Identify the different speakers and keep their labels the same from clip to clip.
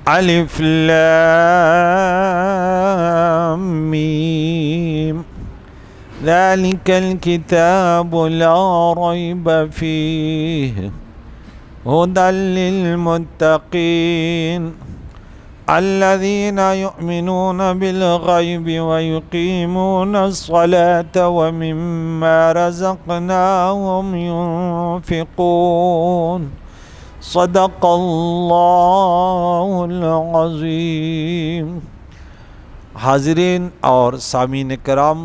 Speaker 1: الف لام میم ذلك الكتاب لا ريب فيه هدى للمتقين الذين يؤمنون بالغيب ويقيمون الصلاة ومما رزقناهم ينفقون صدق اللہ العظیم۔ حاضرین اور سامعین کرام،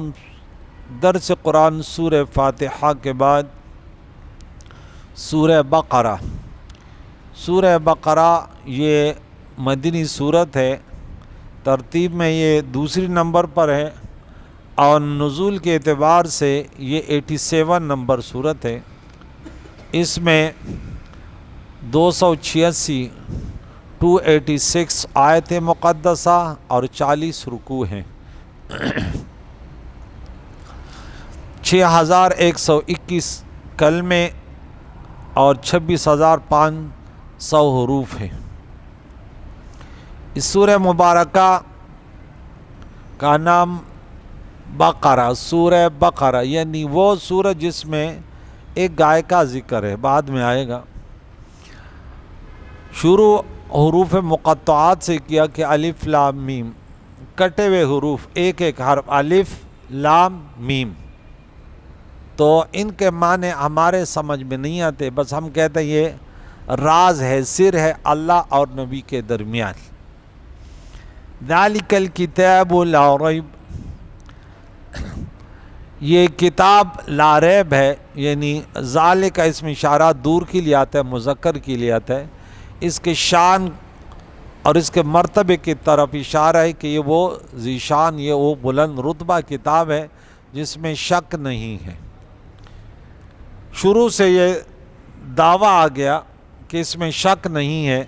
Speaker 1: درس قرآن سورہ فاتحہ کے بعد سورہ بقرہ یہ مدنی صورت ہے، ترتیب میں یہ دوسری نمبر پر ہے اور نزول کے اعتبار سے یہ 87 نمبر صورت ہے۔ اس میں 286 آیت مقدسہ اور 40 رکوع ہیں، 6121 کلمے اور 26,500 حروف ہیں۔ اس سورہ مبارکہ کا نام بقرہ، سورہ بقرہ یعنی وہ سورہ جس میں ایک گائے کا ذکر ہے، بعد میں آئے گا۔ شروع حروف مقطعات سے کیا کہ الف لام میم، کٹے ہوئے حروف، ایک ایک حرف الف لام میم، تو ان کے معنی ہمارے سمجھ میں نہیں آتے، بس ہم کہتے ہیں یہ راز ہے، سر ہے اللہ اور نبی کے درمیان۔ ذالک الکتاب لا ریب، یہ کتاب لا ریب ہے، یعنی ذالک کا اسم اشارہ دور کے لیے آتا ہے، مذکر کے لیے آتا ہے، اس کے شان اور اس کے مرتبے کی طرف اشارہ ہے کہ یہ وہ ذیشان، یہ وہ بلند رتبہ کتاب ہے جس میں شک نہیں ہے۔ شروع سے یہ دعویٰ آ گیا کہ اس میں شک نہیں ہے،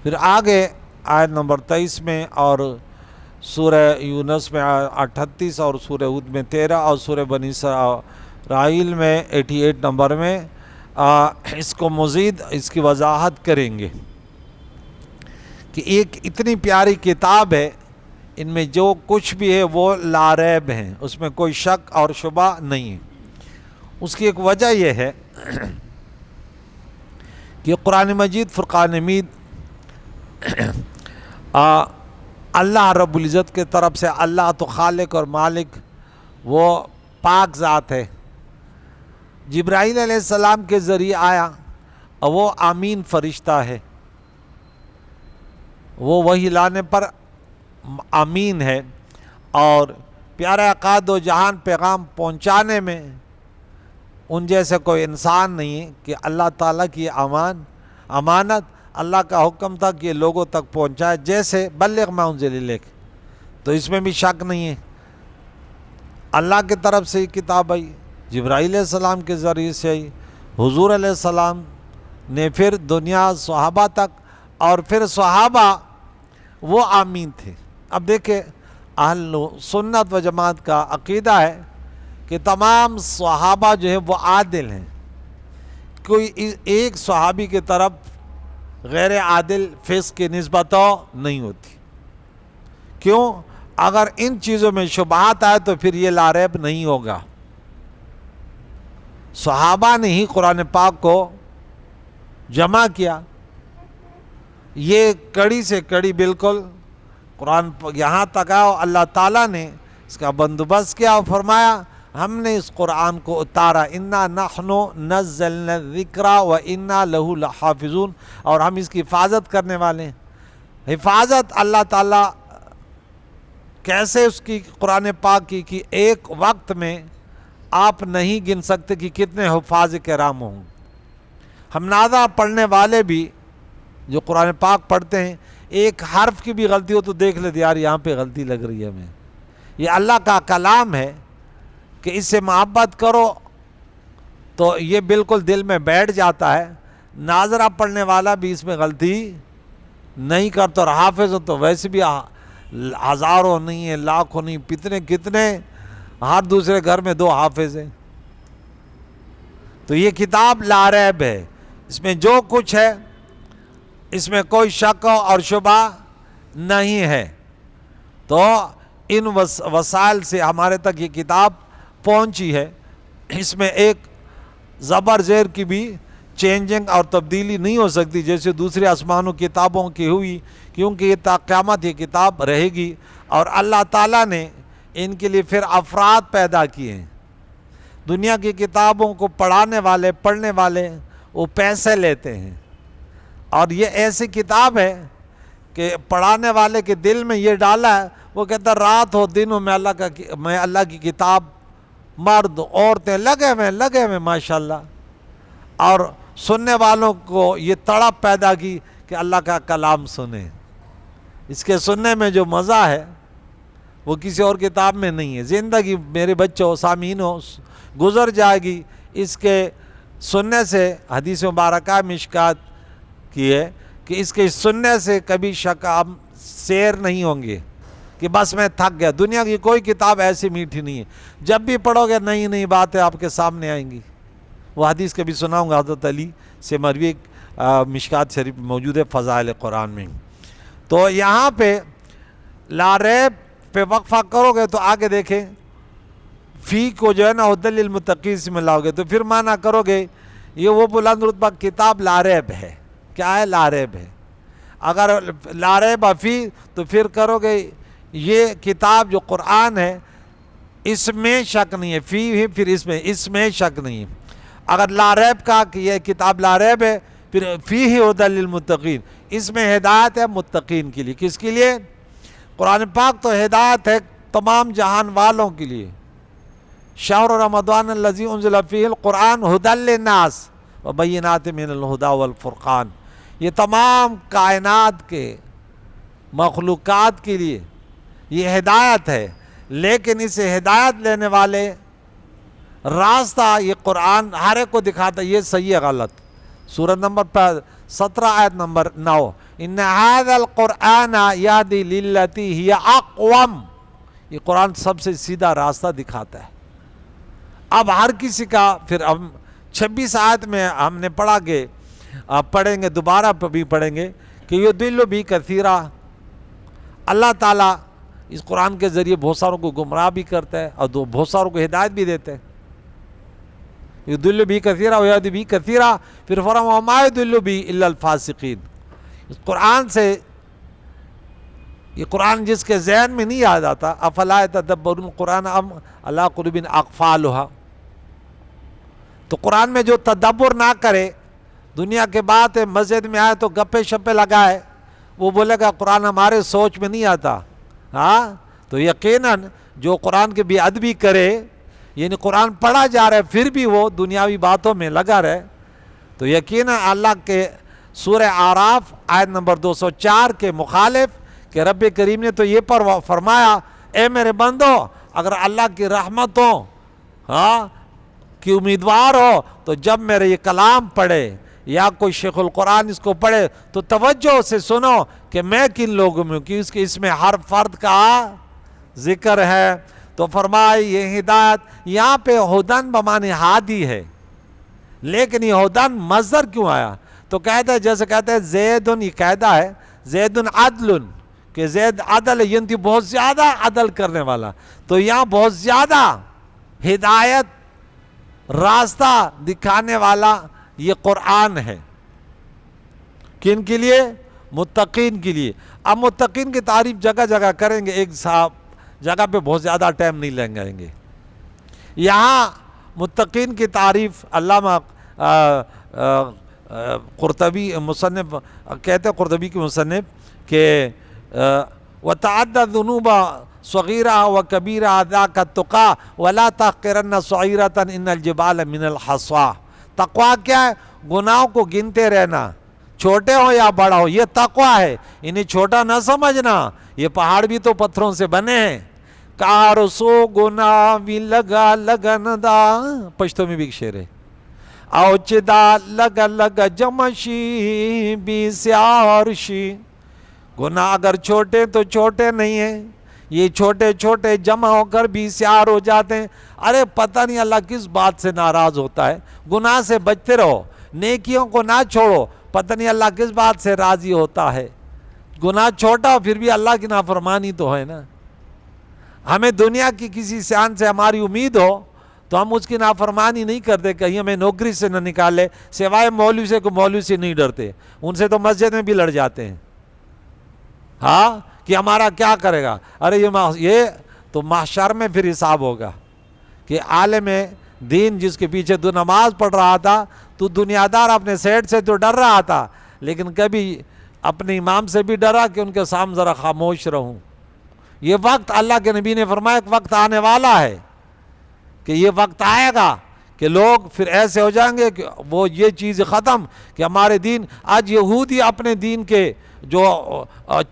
Speaker 1: پھر آگے آیت نمبر 23 میں اور سورہ یونس میں 38 اور سورہ ہود میں 13 اور سورہ بنی اسرائیل میں 88 نمبر میں اس کو مزید اس کی وضاحت کریں گے کہ ایک اتنی پیاری کتاب ہے، ان میں جو کچھ بھی ہے وہ لا ریب ہیں، اس میں کوئی شک اور شبہ نہیں ہے۔ اس کی ایک وجہ یہ ہے کہ قرآن مجید فرقان حمید اللہ رب العزت کے طرف سے، اللہ تو خالق اور مالک، وہ پاک ذات ہے، جبرائیل علیہ السلام کے ذریعے آیا اور وہ آمین فرشتہ ہے، وہ وحی لانے پر آمین ہے، اور پیارے آقا دو جہان پیغام پہنچانے میں ان جیسے کوئی انسان نہیں ہے کہ اللہ تعالیٰ کی امانت اللہ کا حکم تھا کہ لوگوں تک پہنچائے، جیسے بلغ ما انزل الیک، تو اس میں بھی شک نہیں ہے، اللہ کی طرف سے کتاب آئی، جبرائیل علیہ السلام کے ذریعے سے آئی، حضور علیہ السلام نے پھر دنیا صحابہ تک، اور پھر صحابہ وہ آمین تھے۔ اب دیکھیں اہل سنت و جماعت کا عقیدہ ہے کہ تمام صحابہ جو ہے وہ عادل ہیں، کوئی ایک صحابی کی طرف غیر عادل فسق کی نسبت نہیں ہوتی۔ کیوں؟ اگر ان چیزوں میں شبہات آئے تو پھر یہ لا ریب نہیں ہوگا۔ صحابہ نے ہی قرآن پاک کو جمع کیا، یہ کڑی سے کڑی بالکل قرآن یہاں تک آیا، اللہ تعالیٰ نے اس کا بندوبست کیا اور فرمایا ہم نے اس قرآن کو اتارا، انا نحن نزلنا الذکر و انا لہ لحافظون، اور ہم اس کی حفاظت کرنے والے ہیں۔ حفاظت اللہ تعالیٰ کیسے اس کی قرآن پاک کی کہ ایک وقت میں آپ نہیں گن سکتے کہ کتنے حفاظ کرام ہوں۔ ہم نازا پڑھنے والے بھی جو قرآن پاک پڑھتے ہیں، ایک حرف کی بھی غلطی ہو تو دیکھ لیتے یار یہاں پہ غلطی لگ رہی ہے ہمیں، یہ اللہ کا کلام ہے کہ اس سے محبت کرو تو یہ بالکل دل میں بیٹھ جاتا ہے، ناظرہ پڑھنے والا بھی اس میں غلطی نہیں کرتا، اور حافظ ہو تو ویسے بھی ہزاروں نہیں ہیں، لاکھوں نہیں، کتنے ہر دوسرے گھر میں 2 حافظ ہیں۔ تو یہ کتاب لا ریب ہے، اس میں جو کچھ ہے اس میں کوئی شک اور شبہ نہیں ہے۔ تو ان وسائل سے ہمارے تک یہ کتاب پہنچی ہے۔ اس میں ایک زبر زیر کی بھی چینجنگ اور تبدیلی نہیں ہو سکتی جیسے دوسرے آسمانوں کتابوں کی ہوئی، کیونکہ یہ تا قیامت یہ کتاب رہے گی۔ اور اللہ تعالیٰ نے ان کے لیے پھر افراد پیدا کیے ہیں۔ دنیا کی کتابوں کو پڑھنے والے وہ پیسے لیتے ہیں، اور یہ ایسی کتاب ہے کہ پڑھانے والے کے دل میں یہ ڈالا ہے، وہ کہتا ہے رات ہو دن ہو میں اللہ کی کتاب، مرد عورتیں لگے ہوئے ماشاءاللہ، اور سننے والوں کو یہ تڑپ پیدا کی کہ اللہ کا کلام سنیں۔ اس کے سننے میں جو مزہ ہے وہ کسی اور کتاب میں نہیں ہے۔ زندگی میرے بچوں سامعین گزر جائے گی اس کے سننے سے۔ حدیث مبارکہ مشکات کی ہے کہ اس کے سننے سے کبھی ہم سیر نہیں ہوں گے کہ بس میں تھک گیا۔ دنیا کی کوئی کتاب ایسی میٹھی نہیں ہے، جب بھی پڑھو گے نئی نئی باتیں آپ کے سامنے آئیں گی۔ وہ حدیث کبھی سناؤں گا، حضرت علی سے مروی مشکات شریف موجود ہے فضائل قرآن میں۔ تو یہاں پہ لا ریب پہ وقفہ کرو گے تو آگے دیکھیں فی کو جو ہے نا ہدی للمتقین سے ملاؤ گے تو پھر معنی کرو گے یہ وہ بلند رتبہ کتاب لا ریب ہے۔ کیا ہے؟ لا ریب ہے۔ اگر لا ریب فی تو پھر کرو گے یہ کتاب جو قرآن ہے اس میں شک نہیں ہے، فی ہے پھر اس میں شک نہیں ہے۔ اگر لا ریب کا کہ یہ کتاب لا ریب ہے پھر فی ہدی للمتقین، اس میں ہدایت ہے متقین کے لیے۔ کس کے لیے؟ قرآن پاک تو ہدایت ہے تمام جہان والوں کے لیے۔ شہر رمضان الذی انزل فیہ القرآن ھدی للناس وبینات من الھدی والفرقان، یہ تمام کائنات کے مخلوقات کے لیے یہ ہدایت ہے، لیکن اسے ہدایت لینے والے راستہ یہ قرآن ہر ایک کو دکھاتا ہے یہ صحیح ہے غلط۔ سورۃ نمبر 17 آیت نمبر 9، ان ھذا القرآن یہدی للتی ہی اقوم، یہ قرآن سب سے سیدھا راستہ دکھاتا ہے۔ اب ہر کسی کا پھر ہم 26 آیت میں ہم نے پڑھا کہ پڑھیں گے، دوبارہ بھی پڑھیں گے کہ یضل بھی کثیرا، اللہ تعالیٰ اس قرآن کے ذریعے بہت ساروں کو گمراہ بھی کرتا ہے اور بہت ساروں کو ہدایت بھی دیتے ہیں۔ یضل بھی کثیرا ویہدی بھی کثیرا، پھر فرمایا وما یضل بھی الا الفاسقین۔ اس قرآن سے، یہ قرآن جس کے ذہن میں نہیں یاد آتا، افلا یتدبرون القرآن ام علی قلوب اقفالھا، تو قرآن میں جو تدبر نہ کرے، دنیا کے بات ہے، مسجد میں آئے تو گپے شپے لگائے، وہ بولے گا قرآن ہمارے سوچ میں نہیں آتا۔ ہاں تو یقیناً جو قرآن کی بے ادبی کرے، یعنی قرآن پڑھا جا رہا ہے پھر بھی وہ دنیاوی باتوں میں لگا رہے، تو یقیناً اللہ کے سورہ اعراف آیت نمبر 204 کے مخالف کہ رب کریم نے تو یہ فرمایا اے میرے بندو اگر اللہ کی رحمتوں کی امیدوار ہو تو جب میرے یہ کلام پڑھے یا کوئی شیخ القرآن اس کو پڑھے تو توجہ سے سنو کہ میں کن لوگوں میں ہوں، کہ اس میں ہر فرد کا ذکر ہے۔ تو فرمائے یہ ہدایت، یہاں پہ ہدن بمعنی ہادی ہے، لیکن یہ ہدن مصدر کیوں آیا؟ تو کہتے ہیں جیسے کہتے ہیں زیدن، یہ قاعدہ ہے زیدن عدل، کہ زید عدل ہے، یعنی بہت زیادہ عدل کرنے والا۔ تو یہاں بہت زیادہ ہدایت راستہ دکھانے والا یہ قرآن ہے۔ کن کے لیے؟ متقین کے لیے۔ اب متقین کی تعریف جگہ جگہ کریں گے، ایک جگہ پہ بہت زیادہ ٹائم نہیں لیں گے۔ یہاں متقین کی تعریف علامہ قرطبی مصنف کہتے ہیں، قرطبی کے مصنف کہ وَتَعَدَّ الذُّنُوبَ صغیرہ و کبیرہ ذاک التقیٰ ولا تحقرن صغیرۃ ان الجبال من الحصیٰ۔ تقویٰ کیا ہے؟ گناہوں کو گنتے رہنا، چھوٹے ہو یا بڑا ہو، یہ تقویٰ ہے۔ انہیں چھوٹا نہ سمجھنا، یہ پہاڑ بھی تو پتھروں سے بنے ہیں۔ کارسو گناہ بھی لگا لگن دا، پشتو میں بھی ایک شعر ہے، اوچدا لگا لگا جمشی بھی سیارشی۔ گناہ اگر چھوٹے تو چھوٹے نہیں ہیں، یہ چھوٹے چھوٹے جمع ہو کر بھی سیار ہو جاتے ہیں۔ ارے پتہ نہیں اللہ کس بات سے ناراض ہوتا ہے۔ گناہ سے بچتے رہو، نیکیوں کو نہ چھوڑو، پتہ نہیں اللہ کس بات سے راضی ہوتا ہے. گناہ چھوٹا ہو پھر بھی اللہ کی نافرمانی تو ہے نا. ہمیں دنیا کی کسی شان سے ہماری امید ہو تو ہم اس کی نافرمانی نہیں کرتے, کہیں ہمیں نوکری سے نہ نکالے. سوائے مولوی سے, کوئی مولوی سے نہیں ڈرتے, ان سے تو مسجد میں بھی لڑ جاتے ہیں. ہاں کہ ہمارا کیا کرے گا, ارے یہ تو محشر میں پھر حساب ہوگا کہ عالم دین جس کے پیچھے تو نماز پڑھ رہا تھا, تو دنیا دار اپنے سیٹ سے تو ڈر رہا تھا, لیکن کبھی اپنے امام سے بھی ڈرا کہ ان کے سامنے ذرا خاموش رہوں. یہ وقت اللہ کے نبی نے فرمایا ایک وقت آنے والا ہے کہ یہ وقت آئے گا کہ لوگ پھر ایسے ہو جائیں گے کہ وہ یہ چیز ختم کہ ہمارے دین. آج یہودی اپنے دین کے جو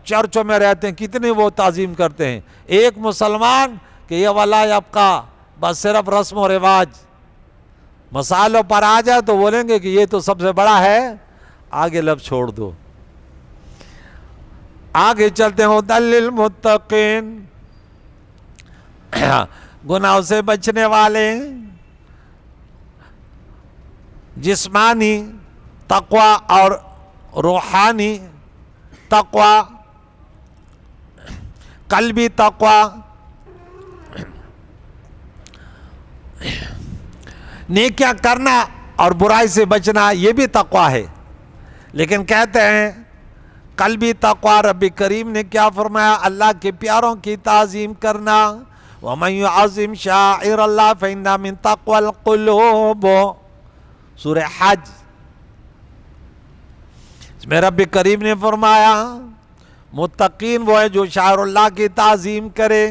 Speaker 1: چرچوں میں رہتے ہیں کتنے وہ تعظیم کرتے ہیں. ایک مسلمان کہ یہ ولا یبقا, بس صرف رسم و رواج, مسائلوں پر آ جائے تو بولیں گے کہ یہ تو سب سے بڑا ہے, آگے لب چھوڑ دو. آگے چلتے ہیں ہدی للمتقین, گناہوں سے بچنے والے, جسمانی تقوی اور روحانی تقوی, قلبی تقوی. نیکیاں کرنا اور برائی سے بچنا یہ بھی تقوی ہے, لیکن کہتے ہیں قلبی تقوی. رب کریم نے کیا فرمایا, اللہ کے پیاروں کی تعظیم کرنا. وَمَن يُعَظِّمْ شَعَائِرَ اللَّهِ فَإِنَّهَا مِن تَقْوَى الْقُلُوبِ, سورہ حج. اس میں رب کریم نے فرمایا متقین وہ ہے جو شعائر اللہ کی تعظیم کرے,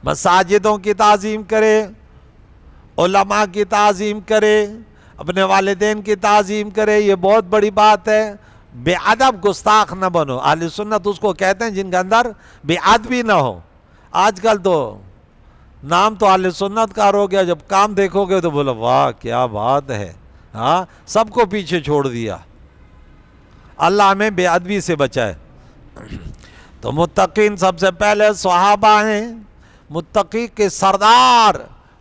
Speaker 1: مساجدوں کی تعظیم کرے, علماء کی تعظیم کرے, اپنے والدین کی تعظیم کرے. یہ بہت بڑی بات ہے. بے ادب گستاخ نہ بنو. اہل سنت اس کو کہتے ہیں جن کے اندر بے ادبی نہ ہو. آج کل تو نام تو اہل سنت کا ہو گیا, جب کام دیکھو گے تو بولو واہ کیا بات ہے. ہاں سب کو پیچھے چھوڑ دیا. اللہ ہمیں بے ادبی سے بچائے. تو متقین سب سے پہلے صحابہ ہیں. متقی کے سردار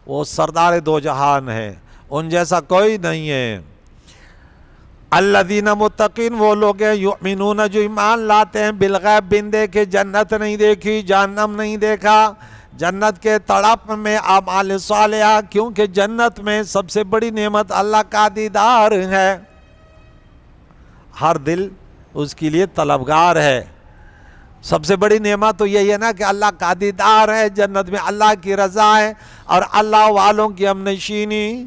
Speaker 1: وہ سردار دو جہان ہیں, ان جیسا کوئی نہیں ہے. الذین متقین وہ لوگ ہیں یؤمنون جو ایمان لاتے ہیں بالغیب, بن دیکھے, جنت نہیں دیکھی, جہنم نہیں دیکھا, جنت کے تڑپ میں اعمال صالحہ, کیونکہ جنت میں سب سے بڑی نعمت اللہ کا دیدار ہے. ہر دل اس کے لیے طلبگار ہے. سب سے بڑی نعمت تو یہی ہے نا کہ اللہ کا دیدار ہے, جنت میں اللہ کی رضا ہے اور اللہ والوں کی ہم نشینی.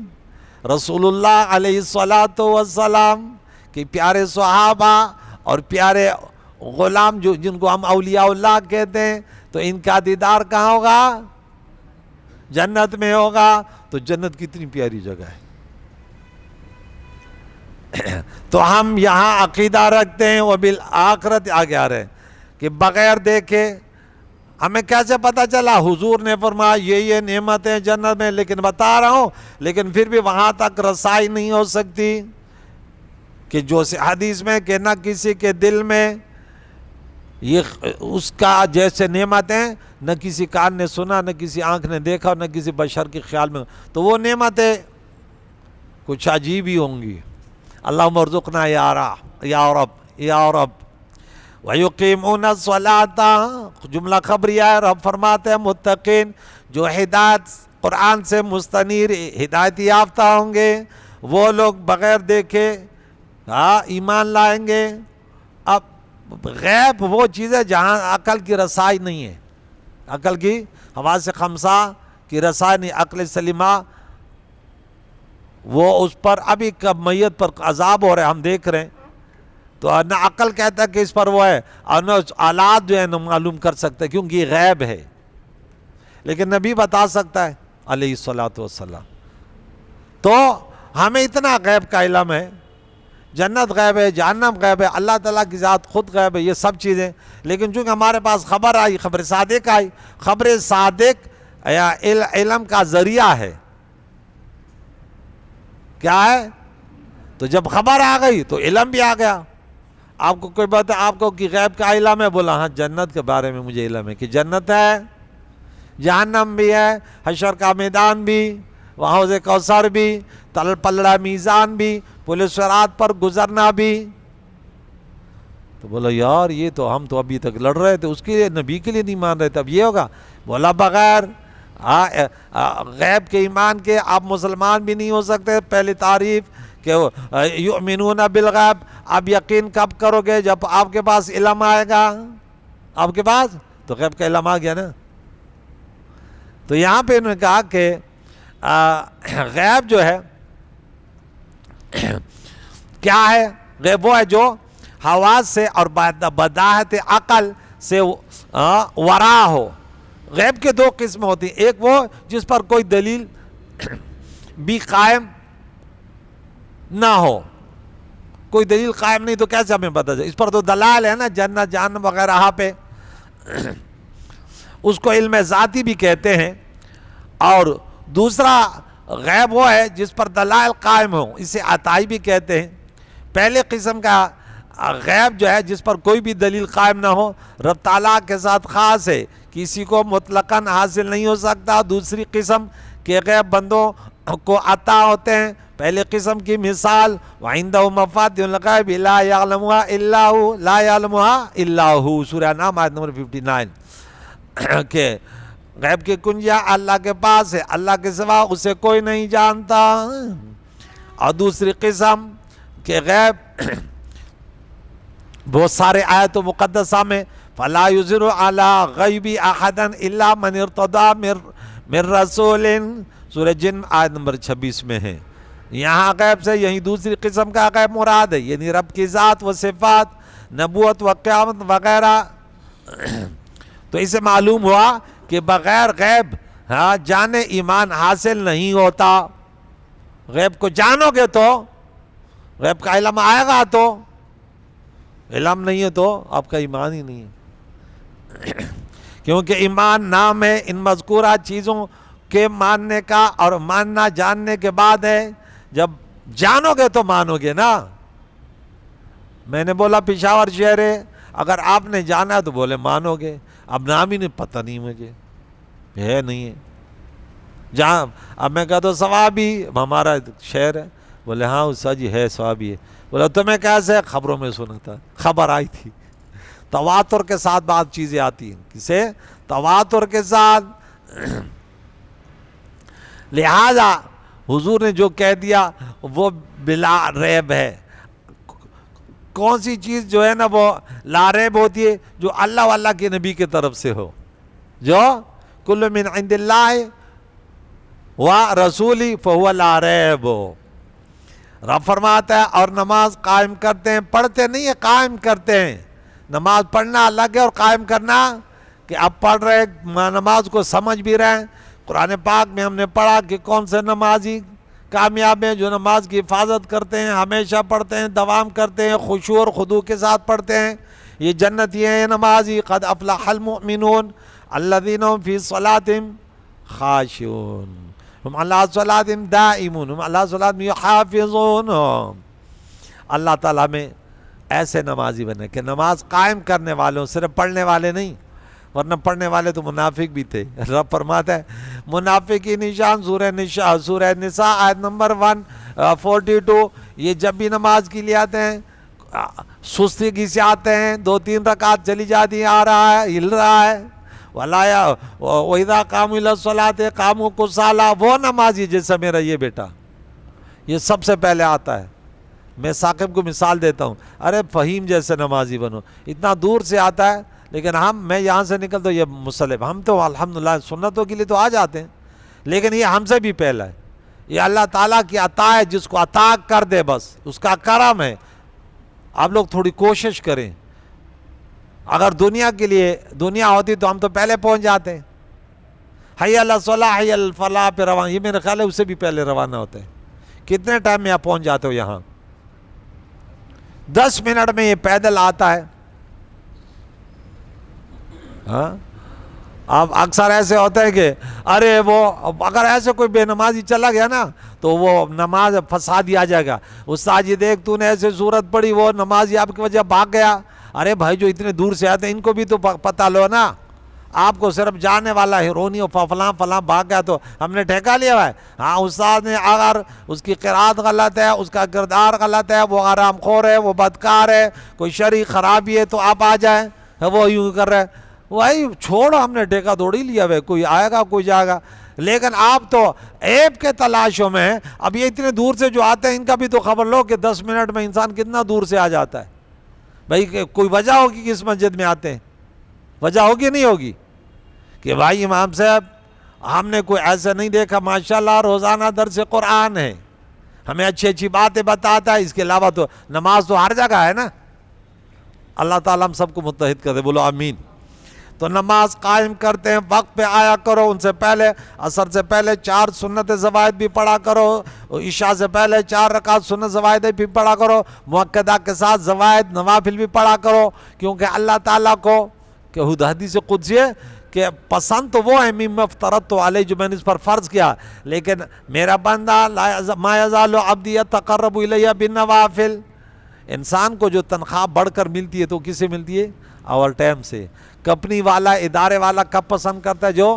Speaker 1: رسول اللہ علیہ الصلاۃ والسلام کہ پیارے صحابہ اور پیارے غلام جو جن کو ہم اولیاء اللہ کہتے ہیں, تو ان کا دیدار کہاں ہوگا؟ جنت میں ہوگا. تو جنت کتنی پیاری جگہ ہے. تو ہم یہاں عقیدہ رکھتے ہیں وبالآخرت, آگے آ رہے ہیں کہ بغیر دیکھے ہمیں کیسے پتہ چلا؟ حضور نے فرمایا یہ نعمتیں جنت میں, لیکن بتا رہا ہوں, لیکن پھر بھی وہاں تک رسائی نہیں ہو سکتی کہ جو حدیث میں کہ نہ کسی کے دل میں یہ اس کا جیسے نعمتیں نہ کسی کان نے سنا, نہ کسی آنکھ نے دیکھا, نہ کسی بشر کے خیال میں. تو وہ نعمتیں کچھ عجیب ہی ہوں گی. اللہم ارزقنا یا رب یا رب. وَيُقِيمُونَ الصَّلَاةَ, جملہ خبریہ ہے. رب فرماتے ہیں متقین جو ہدایت قرآن سے مستنیر ہدایت یافتہ ہوں گے وہ لوگ بغیر دیکھے ایمان لائیں گے. اب غیب وہ چیزیں جہاں عقل کی رسائی نہیں ہے, عقل کی حواس خمسہ کی رسائی نہیں, عقل سلیمہ وہ اس پر ابھی کب میت پر عذاب ہو رہا ہے ہم دیکھ رہے ہیں, تو نہ عقل کہتا ہے کہ اس پر وہ ہے, اور نہ آلات جو ہے نہ معلوم کر سکتے کیونکہ یہ غیب ہے. لیکن نبی بتا سکتا ہے علیہ الصلاۃ والسلام. تو ہمیں اتنا غیب کا علم ہے, جنت غیب ہے, جہنم غیب ہے, اللہ تعالیٰ کی ذات خود غیب ہے, یہ سب چیزیں. لیکن چونکہ ہمارے پاس خبر آئی, خبر صادق آئی, خبر صادق یا علم کا ذریعہ ہے. کیا ہے؟ تو جب خبر آ گئی تو علم بھی آ گیا. آپ کو کوئی بات آپ کو کہ غیب کا علم ہے, بولا ہاں جنت کے بارے میں مجھے علم ہے کہ جنت ہے, جہنم بھی ہے, حشر کا میدان بھی, وہاں حوض کوثر بھی, تل پلڑا میزان بھی, پل صراط پر گزرنا بھی. تو بولا یار یہ تو ہم تو ابھی تک لڑ رہے تھے اس کے لیے, نبی کے لیے نہیں مان رہے تھے, اب یہ ہوگا. بولا بغیر غیب کے ایمان کے آپ مسلمان بھی نہیں ہو سکتے. پہلی تعریف کہ یؤمنون بالغیب, آپ یقین کب کرو گے؟ جب آپ کے پاس علم آئے گا. آپ کے پاس تو غیب کا علم آ گیا نا. تو یہاں پہ انہوں نے کہا کہ غیب جو ہے کیا ہے؟ غیب وہ ہے جو حواس سے اور بداہت عقل سے ورا ہو. غیب کے دو قسمیں ہوتی ہیں, ایک وہ جس پر کوئی دلیل بھی قائم نہ ہو. کوئی دلیل قائم نہیں تو کیسے ہمیں پتہ چلے؟ اس پر تو دلائل ہے نا, جنت جہنم وغیرہ پہ. اس کو علم ذاتی بھی کہتے ہیں. اور دوسرا غیب وہ ہے جس پر دلائل قائم ہوں, اسے عطائی بھی کہتے ہیں. پہلے قسم کا غیب جو ہے جس پر کوئی بھی دلیل قائم نہ ہو, رب تعالیٰ کے ساتھ خاص ہے, کسی کو مطلقاً حاصل نہیں ہو سکتا. دوسری قسم کے غیب بندوں کو عطا ہوتے ہیں. پہلے قسم کی مثال وَعِندَهُ مَفَاتِحُ الْغَيْبِ لَا يَعْلَمُهَا إِلَّا هُوَ لَا يَعْلَمُهَا إِلَّا هُوَ, سورہ نام آیت نمبر 59, کہ غیب کی کنجیاں اللہ کے پاس ہے, اللہ کے سوا اسے کوئی نہیں جانتا. اور دوسری قسم کہ غیب بہت سارے آیت مقدسہ میں فَلَا يُظْهِرُ عَلَىٰ غَيْبِ أَحَدًا إِلَّا مَنِ ارْتَضَىٰ مِن رَّسُولٍ, سورہ جن آیت نمبر 26 میں ہے. یہاں غیب سے یہی دوسری قسم کا غیب مراد ہے, یعنی رب کی ذات و صفات, نبوت و قیامت وغیرہ. تو اسے معلوم ہوا کہ بغیر غیب جانے ایمان حاصل نہیں ہوتا. غیب کو جانو گے تو غیب کا علم آئے گا, تو علم نہیں ہے تو آپ کا ایمان ہی نہیں ہے. کیونکہ ایمان نام ہے ان مذکورہ چیزوں کے ماننے کا, اور ماننا جاننے کے بعد ہے. جب جانو گے تو مانو گے نا. میں نے بولا پشاور شہر ہے, اگر آپ نے جانا تو بولے مانو گے. اب نام ہی نہیں, پتہ نہیں مجھے ہے نہیں ہے جہاں. اب میں کہتا ہوں ثوابی ہمارا شہر ہے, بولے ہاں استاد جی ہے ثوابی ہے. بولا تمہیں کیسے؟ خبروں میں سنا تھا, خبر آئی تھی. تواتر کے ساتھ بات چیزیں آتی ہیں. کسے؟ تواتر کے ساتھ. لہذا حضور نے جو کہہ دیا وہ بلا ریب ہے. کون سی چیز جو ہے نا وہ لا ریب ہوتی ہے؟ جو اللہ واللہ کے نبی کی طرف سے ہو, جو کل من عند اللہ و رسولی فہو لا ریب ہو. رب فرماتا ہے اور نماز قائم کرتے ہیں, پڑھتے نہیں ہے قائم کرتے ہیں. نماز پڑھنا الگ ہے اور قائم کرنا کہ اب پڑھ رہے نماز کو سمجھ بھی رہے ہیں. قرآن پاک میں ہم نے پڑھا کہ کون سے نمازی کامیاب ہیں, جو نماز کی حفاظت کرتے ہیں, ہمیشہ پڑھتے ہیں, دوام کرتے ہیں, خشوع اور خضوع کے ساتھ پڑھتے ہیں. یہ جنتی ہیں نمازی. قد افلح المؤمنون الذین هم فی صلاتهم خاشعون ہم علی صلاتهم دائمون ہم علی صلاتهم یحافظون. اللہ تعالیٰ میں ایسے نمازی بنے کہ نماز قائم کرنے والوں, صرف پڑھنے والے نہیں, ورنہ پڑھنے والے تو منافق بھی تھے. رب فرماتا ہے منافقی نشان سورہ نساء آیت نمبر 142, یہ جب بھی نماز کے لیے آتے ہیں سستی سے آتے ہیں, 2-3 رکعت چلی جاتی ہیں, آ رہا ہے, ہل رہا ہے. وَإِذَا قَامُوا إِلَى الصَّلَاةِ قَامُوا كُسَالَىٰ, وہ نمازی جیسا میرا یہ بیٹا, یہ سب سے پہلے آتا ہے. میں ثاقب کو مثال دیتا ہوں, ارے فہیم جیسے نمازی بنو, اتنا دور سے آتا ہے. لیکن میں یہاں سے نکلتا ہوں, یہ مسلم, ہم تو الحمدللہ سنتوں کے لیے تو آ جاتے ہیں, لیکن یہ ہم سے بھی پہلا ہے. یہ اللہ تعالیٰ کی عطا ہے, جس کو عطا کر دے بس اس کا کرم ہے. آپ لوگ تھوڑی کوشش کریں. اگر دنیا کے لیے دنیا ہوتی تو ہم تو پہلے پہنچ جاتے ہیں. حی علی الصلاح حی علی الفلاح پہ روانہ, یہ میرے خیال ہے اس سے بھی پہلے روانہ ہوتے ہیں. کتنے ٹائم میں آپ پہنچ جاتے ہو یہاں؟ 10 منٹ میں یہ پیدل آتا ہے. ہاں اب اکثر ایسے ہوتا ہے کہ ارے وہ اگر ایسے کوئی بے نمازی چلا گیا نا تو وہ نماز فساد ہی آ جائے گا. استاد جی دیکھ تو نے ایسے صورت پڑھی, وہ نمازی آپ کی وجہ بھاگ گیا. ارے بھائی جو اتنے دور سے آتے ہیں ان کو بھی تو پتہ لو نا. آپ کو صرف جانے والا ہیرونی اور فلاں فلاں بھاگ گیا تو ہم نے ٹھیکہ لیا ہوا ہے؟ ہاں استاد نے اگر اس کی قرات غلط ہے، اس کا کردار غلط ہے، وہ حرام خور ہے، وہ بدکار ہے، کوئی شرعی خرابی ہے، تو آپ آ جائیں وہ یوں کر رہے ہیں، وہی چھوڑو، ہم نے ٹھیکہ تھوڑی لیا ہوا ہے، کوئی آئے گا کوئی جائے گا۔ لیکن آپ تو عیب کے تلاشوں میں ہیں۔ اب یہ اتنے دور سے جو آتے ہیں ان کا بھی تو خبر لو کہ 10 منٹ میں انسان کتنا دور سے آ جاتا ہے۔ بھائی کوئی وجہ ہوگی کہ اس مسجد میں آتے ہیں، وجہ ہوگی نہیں ہوگی کہ بھائی امام صاحب ہم نے کوئی ایسا نہیں دیکھا، ماشاءاللہ روزانہ درس قرآن ہے، ہمیں اچھی اچھی باتیں بتاتا ہے، اس کے علاوہ تو نماز تو ہر جگہ ہے نا۔ اللہ تعالیٰ ہم سب کو متحد کر دے، بولو آمین۔ تو نماز قائم کرتے ہیں، وقت پہ آیا کرو، ان سے پہلے عصر سے پہلے 4 سنت زوائد بھی پڑھا کرو، عشاء سے پہلے 4 رکعت سنت زوائد بھی پڑھا کرو، مؤکدہ کے ساتھ زوائد نوافل بھی پڑھا کرو، کیونکہ اللہ تعالیٰ کو کہ حدیث قدسی ہے کہ پسند تو وہ ہے مما افترضت علیہ، جو میں نے اس پر فرض کیا، لیکن میرا بندہ ما یزال عبدی یتقرب الیہ بالنوافل، انسان کو جو تنخواہ بڑھ کر ملتی ہے تو کس سے ملتی ہے؟ اوور ٹائم سے۔ کمپنی والا، ادارے والا کب پسند کرتا ہے؟ جو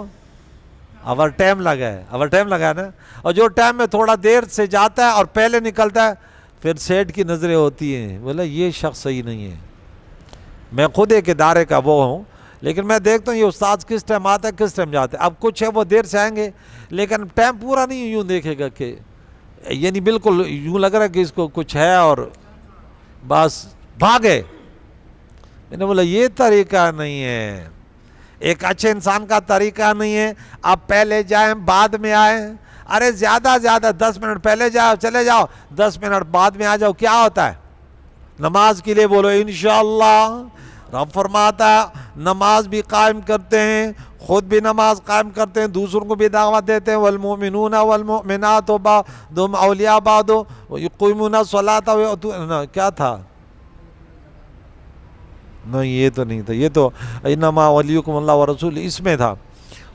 Speaker 1: اوور ٹائم لگا ہے، اوور ٹائم لگا ہے نا، اور جو ٹائم میں تھوڑا دیر سے جاتا ہے اور پہلے نکلتا ہے، پھر سیٹ کی نظریں ہوتی ہیں، بولا یہ شخص صحیح نہیں ہے۔ میں خود ایک ادارے کا وہ ہوں، لیکن میں دیکھتا ہوں یہ استاد کس ٹائم آتا ہے کس ٹائم جاتا ہے۔ اب کچھ ہے وہ دیر سے آئیں گے لیکن ٹائم پورا نہیں یوں دیکھے گا کہ یعنی بالکل یوں لگ رہا ہے کہ اس کو کچھ ہے اور بس بھاگے۔ میں نے بولا یہ طریقہ نہیں ہے، ایک اچھے انسان کا طریقہ نہیں ہے۔ آپ پہلے جائیں بعد میں آئیں، ارے زیادہ 10 منٹ پہلے جاؤ چلے جاؤ، 10 منٹ بعد میں آ جاؤ، کیا ہوتا ہے؟ نماز کے لیے بولو انشاءاللہ۔ رب فرماتا ہے نماز بھی قائم کرتے ہیں، خود بھی نماز قائم کرتے ہیں، دوسروں کو بھی دعوت دیتے ہیں، والمؤمنون والمؤمنات بعضهم اولیاء بعض یقیمون الصلاۃ ویؤتون، کیا تھا؟ نہیں یہ تو نہیں تھا، یہ تو انما ولیکم اللہ ورسولہ اس میں تھا،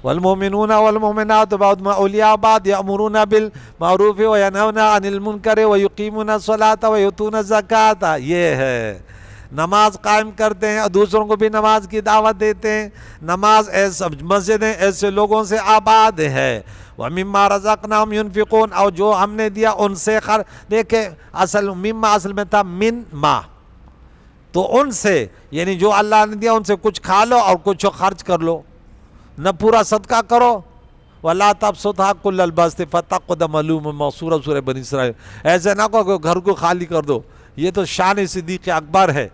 Speaker 1: والمؤمنون والمؤمنات بعضهم اولیاء بعض یأمرون بالمعروف وینہون عن المنکر ویقیمون الصلاۃ ویؤتون الزکاۃ، یہ ہے نماز قائم کرتے ہیں اور دوسروں کو بھی نماز کی دعوت دیتے ہیں۔ نماز مسجدیں ایسے لوگوں سے آباد ہے، وَمِمَّا رَزَقْنَاهُمْ يُنْفِقُونَ، اور جو ہم نے دیا ان سے دیکھیں اصل مما اصل میں تھا من ما، تو ان سے یعنی جو اللہ نے دیا ان سے کچھ کھا لو اور کچھ خرچ کر لو، نہ پورا صدقہ کرو۔ وَلَا تَبْسُطْهَا كُلَّ الْبَسْطِ فَتَقْعُدَ مَلُومًا سورہ بنی اسرائیل، ایسے نہ کہو کہ گھر کو خالی کر دو، یہ تو شان صدیق اکبر ہے،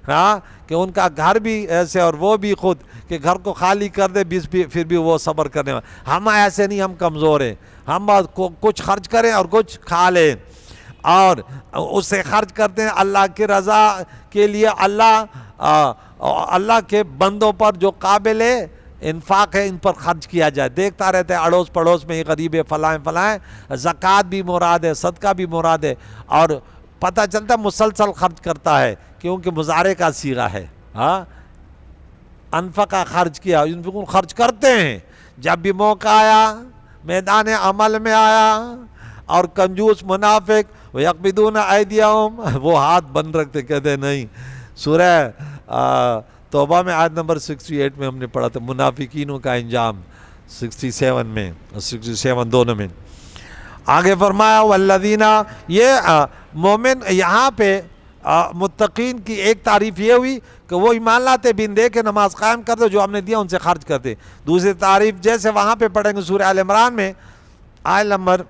Speaker 1: ہاں کہ ان کا گھر بھی ایسے اور وہ بھی خود کہ گھر کو خالی کر دے پھر بھی وہ صبر کرنے والے۔ ہم ایسے نہیں، ہم کمزور ہیں، ہم کچھ خرچ کریں اور کچھ کھا لیں، اور اس سے خرچ کرتے ہیں اللہ کی رضا کے لیے۔ اللہ کے بندوں پر جو قابل انفاق ہے ان پر خرچ کیا جائے، دیکھتا رہتا ہے اڑوس پڑوس میں یہ غریب فلائیں زکوٰۃ بھی مراد ہے، صدقہ بھی مراد ہے، اور پتہ چلتا ہے مسلسل خرچ کرتا ہے کیونکہ مضارع کا صیغہ ہے۔ ہاں انفقہ خرچ کیا، انفقون خرچ کرتے ہیں، جب بھی موقع آیا میدان عمل میں آیا، اور کنجوس منافق وَيَقْبِضُونَ أَيْدِيَهُمْ، وہ ہاتھ بند رکھتے، کہتے نہیں۔ سورہ توبہ میں آیت نمبر 68 میں ہم نے پڑھا تھا منافقینوں کا انجام، 67 میں 67 دونوں میں آگے فرمایا والذین، یہ مومن یہاں پہ متقین کی ایک تعریف یہ ہوئی کہ وہ ایمان لاتے بن دے کے نماز قائم کرتے، جو ہم نے دیا ان سے خرچ کرتے۔ دوسری تعریف جیسے وہاں پہ پڑھیں گے سورہ آل عمران میں آیت نمبر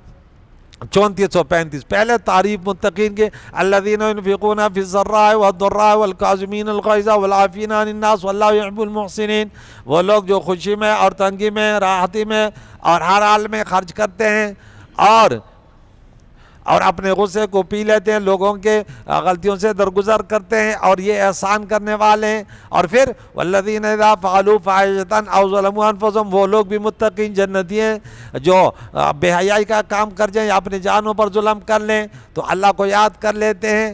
Speaker 1: 34 اور 35، پہلے تعریف متقین کے الذین ينفقون فی السراء والضراء والکاظمین الغیظ والعافین عن الناس واللہ یحب المحسنین، وہ لوگ جو خوشی میں اور تنگی میں، راحتی میں اور ہر حال میں خرچ کرتے ہیں، اور اپنے غصے کو پی لیتے ہیں، لوگوں کے غلطیوں سے درگزر کرتے ہیں، اور یہ احسان کرنے والے ہیں۔ اور پھر والذین اذا فعلوا فاحشۃ او ظلموا انفسهم، وہ لوگ بھی متقین جنتی ہیں جو بے حیائی کا کام کر جائیں یا اپنے جانوں پر ظلم کر لیں تو اللہ کو یاد کر لیتے ہیں،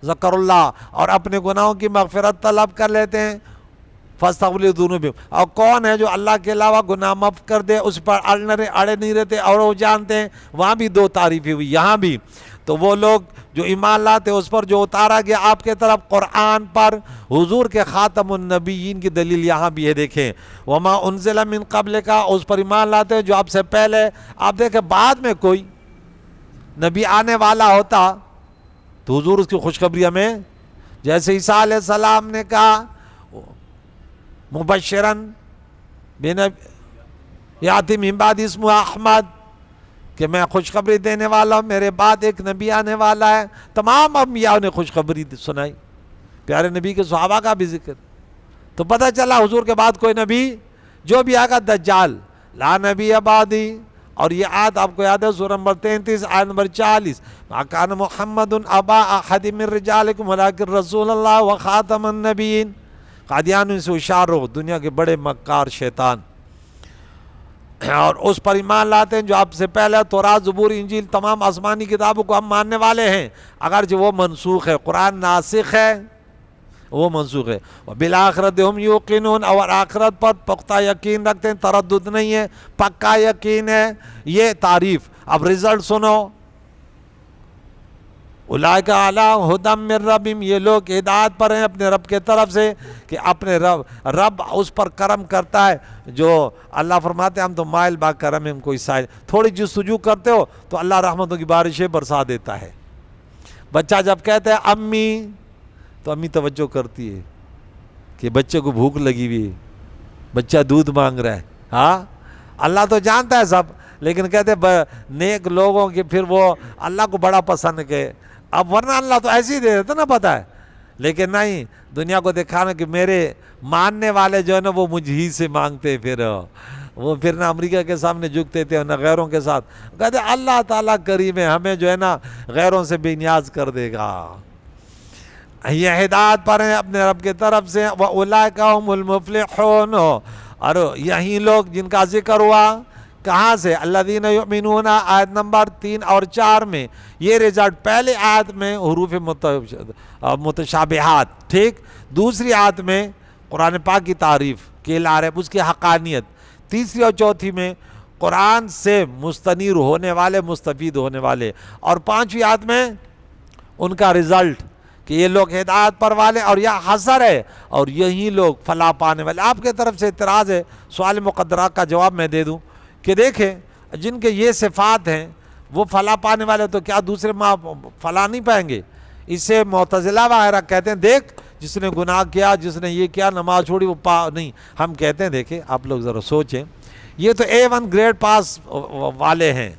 Speaker 1: ذکر اللہ، اور اپنے گناہوں کی مغفرت طلب کر لیتے ہیں، فاستغفر ذنوبہم، اور کون ہے جو اللہ کے علاوہ گناہ معاف کر دے، اس پر اڑے نہیں رہتے اور وہ جانتے ہیں. وہاں بھی دو تعریفیں ہوئی، یہاں بھی. تو وہ لوگ جو ایمان لاتے اس پر جو اتارا گیا آپ کے طرف قرآن پر، حضور کے خاتم النبیین کی دلیل یہاں بھی ہے. دیکھیں وما انزل من قبل کا، اس پر ایمان لاتے جو آپ سے پہلے. آپ دیکھیں بعد میں کوئی نبی آنے والا ہوتا تو حضور اس کی خوشخبری ہمیں، جیسے عیسیٰ علیہ السلام نے کہا مبشرن یاتی من بعد اسمہ احمد، کہ میں خوشخبری دینے والا ہوں، میرے بعد ایک نبی آنے والا ہے. تمام انبیاء نے خوشخبری سنائی، پیارے نبی کے صحابہ کا بھی ذکر. تو پتہ چلا حضور کے بعد کوئی نبی جو بھی آگا دجال لا نبی بعدی. اور یہ آیت آپ کو یاد ہے سورہ نمبر 33 آیت نمبر 40، ما کان محمد ابا احد من رجالکم ولکن رسول اللہ وخاتم النبیین. قادیانیوں سے ہوشیار ہو، دنیا کے بڑے مکار شیطان. اور اس پر ایمان لاتے ہیں جو آپ سے پہلے تورات زبور انجیل تمام آسمانی کتابوں کو ہم ماننے والے ہیں، اگرچہ وہ منسوخ ہے. قرآن ناسخ ہے، وہ منسوخ ہے. وبالآخرۃ ہم یوقنون، اور آخرت پر پختہ یقین رکھتے ہیں، تردد نہیں ہے، پکا یقین ہے. یہ تعریف. اب رزلٹ سنو، اولئک علی ھدی من ربہم، یہ لوگ ہدایت پر ہیں اپنے رب کے طرف سے، کہ اپنے رب اس پر کرم کرتا ہے. جو اللہ فرماتے ہیں ہم تو مائل با کرم ہم کوئی سائل، تھوڑی جستجو کرتے ہو تو اللہ رحمتوں کی بارشیں برسا دیتا ہے. بچہ جب کہتے ہیں امی، تو امی توجہ کرتی ہے کہ بچے کو بھوک لگی ہوئی ہے، بچہ دودھ مانگ رہا ہے. ہاں اللہ تو جانتا ہے سب، لیکن کہتے نیک لوگوں کے پھر وہ اللہ کو بڑا پسند کہ اب ورنہ اللہ تو ایسے ہی دے دیتا نا، پتہ ہے. لیکن نہیں، دنیا کو دکھانا کہ میرے ماننے والے جو ہے نا وہ مجھ ہی سے مانگتے، پھر وہ پھر نہ امریکہ کے سامنے جھکتے تھے نہ غیروں کے ساتھ. کہتے اللہ تعالیٰ کریم ہے، ہمیں جو ہے نا غیروں سے بے نیاز کر دے گا. یہ ہدایت پر ہیں اپنے رب کی طرف سے. وَأُولَئِكَ هُمُ الْمُفْلِحُونَ، اور یہی لوگ جن کا ذکر ہوا کہاں سے، الذین یؤمنون آیت نمبر 3 اور 4 میں. یہ رزلٹ پہلے آیت میں حروف متشابہات، ٹھیک. دوسری آیت میں قرآن پاک کی تعریف کے لارے اس کی حقانیت. تیسری اور چوتھی میں قرآن سے مستنیر ہونے والے، مستفید ہونے والے. اور پانچویں آیت میں ان کا رزلٹ کہ یہ لوگ ہدایت پر والے، اور یہ حسر ہے اور یہی لوگ فلاح پانے والے. آپ کے طرف سے اعتراض ہے، سوال مقدرہ کا جواب میں دے دوں کہ دیکھیں جن کے یہ صفات ہیں وہ فلاح پانے والے، تو کیا دوسرے ماں فلاح نہیں پائیں گے؟ اسے معتزلہ وغیرہ کہتے ہیں دیکھ جس نے گناہ کیا، جس نے یہ کیا، نماز چھوڑی، وہ نہیں. ہم کہتے ہیں دیکھیں آپ لوگ ذرا سوچیں، یہ تو A1 گریڈ پاس والے ہیں،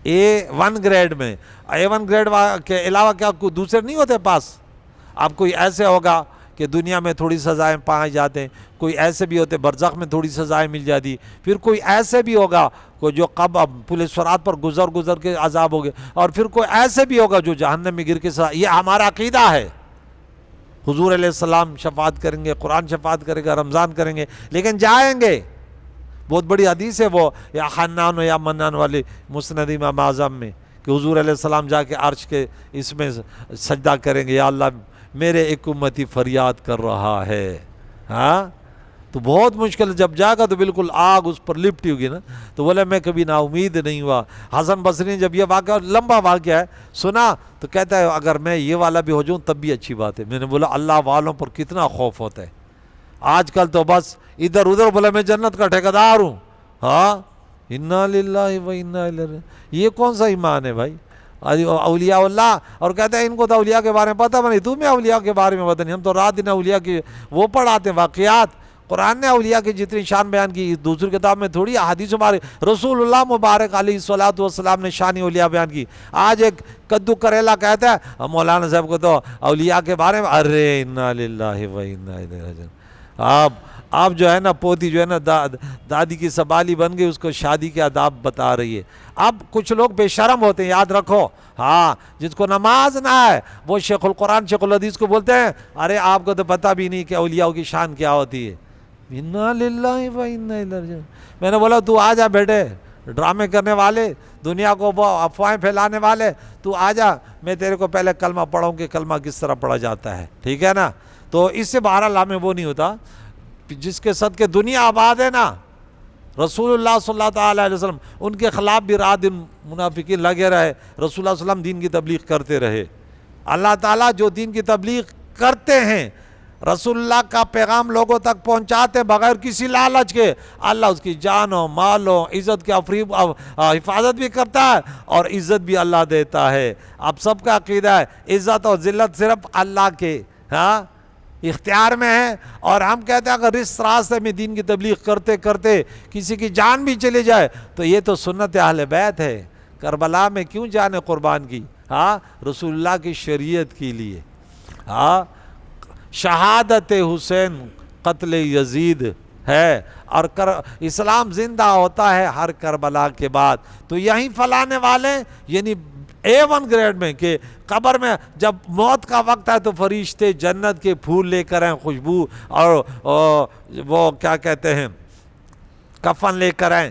Speaker 1: A1 گریڈ میں. A1 گریڈ کے علاوہ کیا کوئی دوسرے نہیں ہوتے پاس؟ آپ کوئی ایسے ہوگا کہ دنیا میں تھوڑی سزائیں پائے جاتے ہیں، کوئی ایسے بھی ہوتے برزخ میں تھوڑی سزائیں مل جاتی، پھر کوئی ایسے بھی ہوگا کوئی جو پولیس فرات پر گزر کے عذاب ہو گئے، اور پھر کوئی ایسے بھی ہوگا جو جہنم میں گر کے سزا. یہ ہمارا عقیدہ ہے. حضور علیہ السلام شفاعت کریں گے، قرآن شفاعت کرے گا، رمضان کریں گے، لیکن جائیں گے. بہت بڑی حدیث ہے وہ یا حنان و یا منان والے مسند امام اعظم میں، کہ حضور علیہ السلام جا کے عرش کے اس میں سجدہ کریں گے، یا اللہ میرے ایک امتی فریاد کر رہا ہے. ہاں تو بہت مشکل، جب جائے گا تو بالکل آگ اس پر لپٹی ہوگی نا. تو بولے میں کبھی نا امید نہیں ہوا. حسن بصری نے جب یہ واقعہ، لمبا واقعہ ہے، سنا تو کہتا ہے اگر میں یہ والا بھی ہو جاؤں تب بھی اچھی بات ہے. میں نے بولا اللہ والوں پر کتنا خوف ہوتا ہے آج کل. تو بس ادھر ادھر بولا میں جنت کا ٹھیکیدار ہوں. ہاں انا للہ و انا الیہ راجعون. یہ کون سا ایمان ہے بھائی؟ اولیاء اللہ، اور کہتے ہیں ان کو تو اولیاء کے بارے میں پتہ نہیں، تمہیں اولیاء کے بارے میں پتہ نہیں. ہم تو رات دن اولیاء کی وہ پڑھاتے ہیں واقعات. قرآن نے اولیاء کی جتنی شان بیان کی دوسری کتاب میں تھوڑی. احادیث مبارک رسول اللہ مبارک علیہ الصلوۃ والسلام نے شان اولیاء بیان کی. آج ایک کدو کریلا کہتا ہے مولانا صاحب کو تو اولیاء کے بارے میں، ارے انا للہ و انا الیہ راجعون. آپ جو ہے نا پوتی جو ہے نا دادی کی سبالی بن گئی، اس کو شادی کے آداب بتا رہی ہے. اب کچھ لوگ بے شرم ہوتے ہیں، یاد رکھو. ہاں جس کو نماز نہ ہے وہ شیخ القرآن شیخ الحدیث کو بولتے ہیں ارے آپ کو تو پتہ بھی نہیں کہ اولیاء کی شان کیا ہوتی ہے. انا للہ و انا الیہ راجعون. میں نے بولا تو آ جا بیٹے، ڈرامے کرنے والے، دنیا کو وہ افواہیں پھیلانے والے، تو آ جا، میں تیرے کو پہلے کلمہ پڑھاؤں کہ کلمہ کس طرح پڑھا جاتا ہے، ٹھیک ہے نا. تو اس سے بہرحال ہمیں وہ نہیں ہوتا جس کے صدقے دنیا آباد ہے نا. رسول اللہ صلی اللہ تعالیٰ علیہ وسلم ان کے خلاف بھی رات دن منافقین لگے رہے, رسول اللہ صلی اللہ علیہ وسلم دین کی تبلیغ کرتے رہے. اللہ تعالیٰ جو دین کی تبلیغ کرتے ہیں, رسول اللہ کا پیغام لوگوں تک پہنچاتے ہیں بغیر کسی لالچ کے, اللہ اس کی جان و مال و عزت کی حفاظت بھی کرتا ہے اور عزت بھی اللہ دیتا ہے. اب سب کا عقیدہ ہے عزت اور ذلت صرف اللہ کے اختیار میں ہے, اور ہم کہتے ہیں اگر اس راستے میں دین کی تبلیغ کرتے کرتے کسی کی جان بھی چلی جائے تو یہ تو سنت اہل بیت ہے. کربلا میں کیوں جانیں قربان کی؟ رسول اللہ کی شریعت کے لیے. شہادت حسین قتل یزید ہے, اور اسلام زندہ ہوتا ہے ہر کربلا کے بعد. تو یہیں فلانے والے یعنی A1 گریڈ میں کہ قبر میں جب موت کا وقت ہے تو فرشتے جنت کے پھول لے کر آئیں, خوشبو اور وہ کیا کہتے ہیں کفن لے کر آئیں,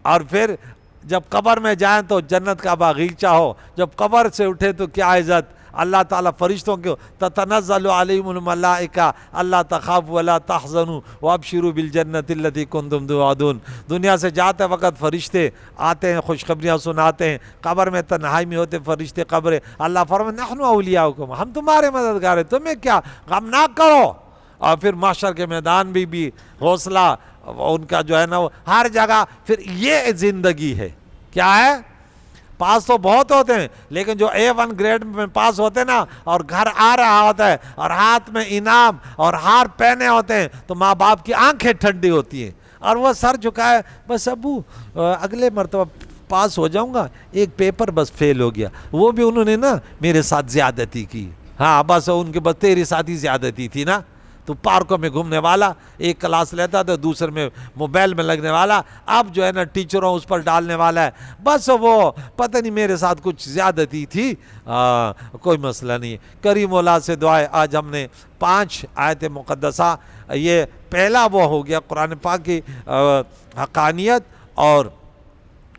Speaker 1: اور پھر جب قبر میں جائیں تو جنت کا باغیچہ ہو. جب قبر سے اٹھے تو کیا عزت, اللہ تعالیٰ فرشتوں کو تتنزل علیہم الملائکہ اللہ تخافوا ولا تحزنوا وابشروا بالجنۃ التی کنتم توعدون. دنیا سے جاتے وقت فرشتے آتے ہیں, خوشخبریاں سناتے ہیں. قبر میں تنہائی میں ہوتے فرشتے قبر, اللہ فرمائے نحن اولیاؤکم, ہم تمہارے مددگار ہیں, تمہیں کیا غم نہ کرو. اور پھر محشر کے میدان بھی حوصلہ ان کا جو ہے نا وہ ہر جگہ. پھر یہ زندگی ہے. کیا ہے؟ پاس تو بہت ہوتے ہیں, لیکن جو A1 گریڈ میں پاس ہوتے ہیں نا, اور گھر آ رہا ہوتا ہے اور ہاتھ میں انعام اور ہار پہنے ہوتے ہیں, تو ماں باپ کی آنکھیں ٹھنڈی ہوتی ہیں, اور وہ سر جھکائے بس ابو اگلے مرتبہ پاس ہو جاؤں گا, ایک پیپر بس فیل ہو گیا, وہ بھی انہوں نے نا میرے ساتھ زیادتی کی. بس ان کے بس تیرے ساتھ ہی زیادتی تھی نا. تو پارکوں میں گھومنے والا, ایک کلاس لیتا تھا دوسرے میں موبائل میں لگنے والا, اب جو ہے نا ٹیچروں اس پر ڈالنے والا ہے. بس وہ پتہ نہیں میرے ساتھ کچھ زیادتی تھی, کوئی مسئلہ نہیں. کریم مولا سے دعائیں. آج ہم نے 5 آیت مقدسہ, یہ پہلا وہ ہو گیا قرآن پاک کی حقانیت, اور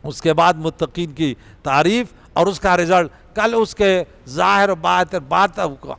Speaker 1: اس کے بعد متقین کی تعریف, اور اس کا رزلٹ. کل اس کے ظاہر بات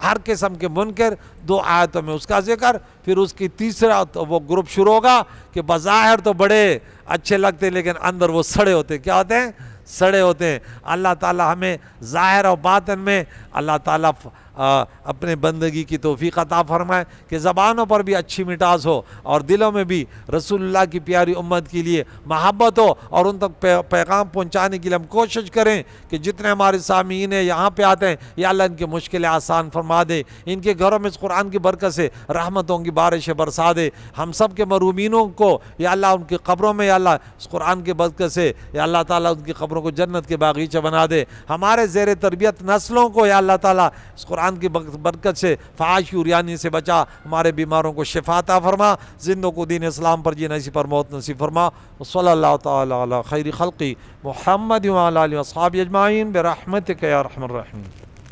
Speaker 1: ہر قسم کے منکر 2 آیتوں میں اس کا ذکر. پھر اس کی تیسرا وہ گروپ شروع ہوگا کہ بظاہر تو بڑے اچھے لگتے لیکن اندر وہ سڑے ہوتے. کیا ہوتے ہیں؟ سڑے ہوتے ہیں. اللہ تعالی ہمیں ظاہر اور باطن میں اللہ تعالیٰ اپنے بندگی کی توفیق عطا فرمائے کہ زبانوں پر بھی اچھی مٹاس ہو اور دلوں میں بھی رسول اللہ کی پیاری امت کے لیے محبت ہو, اور ان تک پیغام پہنچانے کے لیے ہم کوشش کریں کہ جتنے ہمارے سامعین ہیں یہاں پہ آتے ہیں, یا اللہ ان کی مشکلیں آسان فرما دے, ان کے گھروں میں اس قرآن کی برکت سے رحمتوں کی بارشیں برسا دے. ہم سب کے مرومینوں کو یا اللہ ان کی قبروں میں یا اللہ اس قرآن کی برکت سے یا اللہ تعالیٰ ان کی قبروں کو جنت کے باغیچہ بنا دے. ہمارے زیر تربیت نسلوں کو یا اللہ تعالیٰ اس قرآن کی برکت سے فحش عریانی سے بچا, ہمارے بیماروں کو شفا عطا فرما, زندوں کو دین اسلام پر جینا, اسی پر موت نصیب فرما. صلی اللہ تعالی علی خیر خلقی محمد وعلی آلہ واصحابہ اجمعین برحمتک یا ارحم الراحمین.